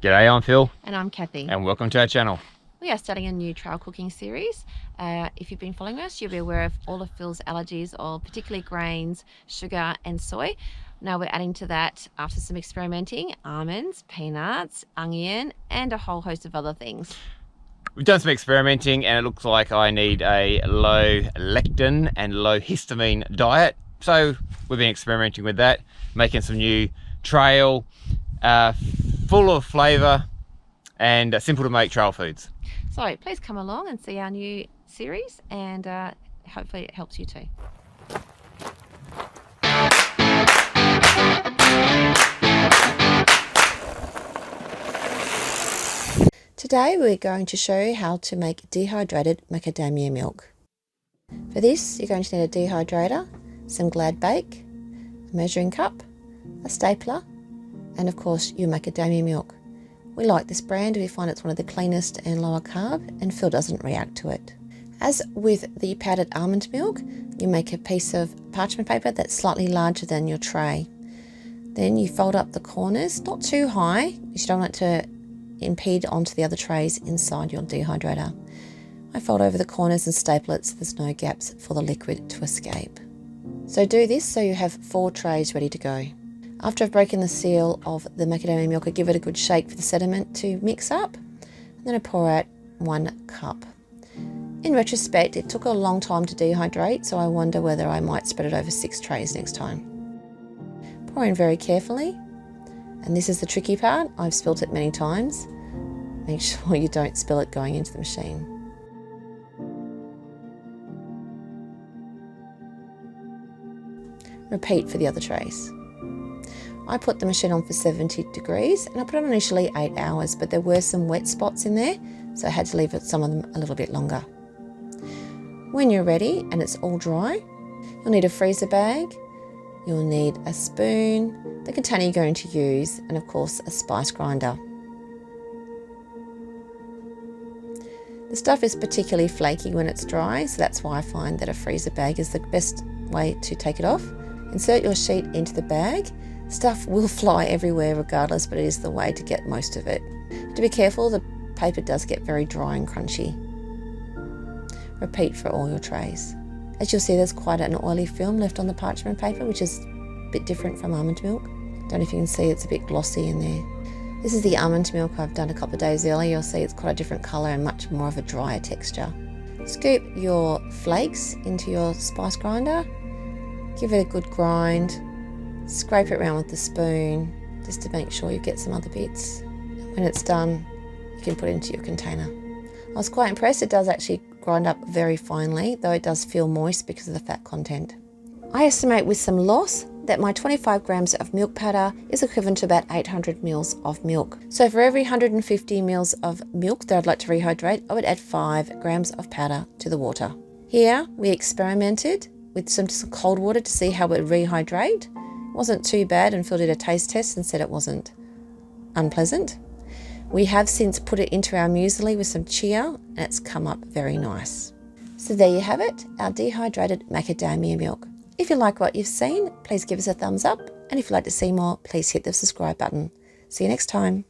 G'day, I'm Phil. And I'm Kathy. And welcome to our channel. We are starting a new trail cooking series. If you've been following us, you'll be aware of all of Phil's allergies, of particularly grains, sugar and soy. Now we're adding to that, after some experimenting, almonds, peanuts, onion and a whole host of other things. We've done some experimenting and it looks like I need a low lectin and low histamine diet. So we've been experimenting with that, making some new trail, full of flavour and simple to make trail foods. So please come along and see our new series, and hopefully it helps you too. Today we're going to show you how to make dehydrated macadamia milk. For this you're going to need a dehydrator, some Glad Bake, a measuring cup, a stapler and of course your macadamia milk. We like this brand, we find it's one of the cleanest and lower carb, and Phil doesn't react to it. As with the powdered almond milk, you make a piece of parchment paper that's slightly larger than your tray. Then you fold up the corners, not too high, because you don't want it to impede onto the other trays inside your dehydrator. I fold over the corners and staple it so there's no gaps for the liquid to escape. So do this so you have 4 trays ready to go. After I've broken the seal of the macadamia milk, I give it a good shake for the sediment to mix up. And then I pour out 1 cup. In retrospect, it took a long time to dehydrate, so I wonder whether I might spread it over 6 trays next time. Pour in very carefully. And this is the tricky part. I've spilt it many times. Make sure you don't spill it going into the machine. Repeat for the other trays. I put the machine on for 70 degrees and I put it on initially 8 hours, but there were some wet spots in there, so I had to leave some of them a little bit longer. When you're ready and it's all dry, you'll need a freezer bag, you'll need a spoon, the container you're going to use, and of course a spice grinder. The stuff is particularly flaky when it's dry, so that's why I find that a freezer bag is the best way to take it off. Insert your sheet into the bag. Stuff will fly everywhere regardless, but it is the way to get most of it. To be careful, the paper does get very dry and crunchy. Repeat for all your trays. As you'll see, there's quite an oily film left on the parchment paper, which is a bit different from almond milk. Don't know if you can see, it's a bit glossy in there. This is the almond milk I've done a couple of days earlier. You'll see it's quite a different colour and much more of a drier texture. Scoop your flakes into your spice grinder. Give it a good grind. Scrape it around with the spoon just to make sure you get some other bits. When it's done, you can put it into your container. I was quite impressed. It does actually grind up very finely, though it does feel moist because of the fat content. I estimate with some loss that my 25 grams of milk powder is equivalent to about 800 mils of milk. So for every 150 mils of milk that I'd like to rehydrate, I would add 5 grams of powder to the water. Here we experimented with some cold water to see how it would rehydrate. It wasn't too bad, and Phil did a taste test and said it wasn't unpleasant. We have since put it into our muesli with some chia and it's come up very nice. So there you have it, our dehydrated macadamia milk. If you like what you've seen, please give us a thumbs up, and if you'd like to see more, please hit the subscribe button. See you next time.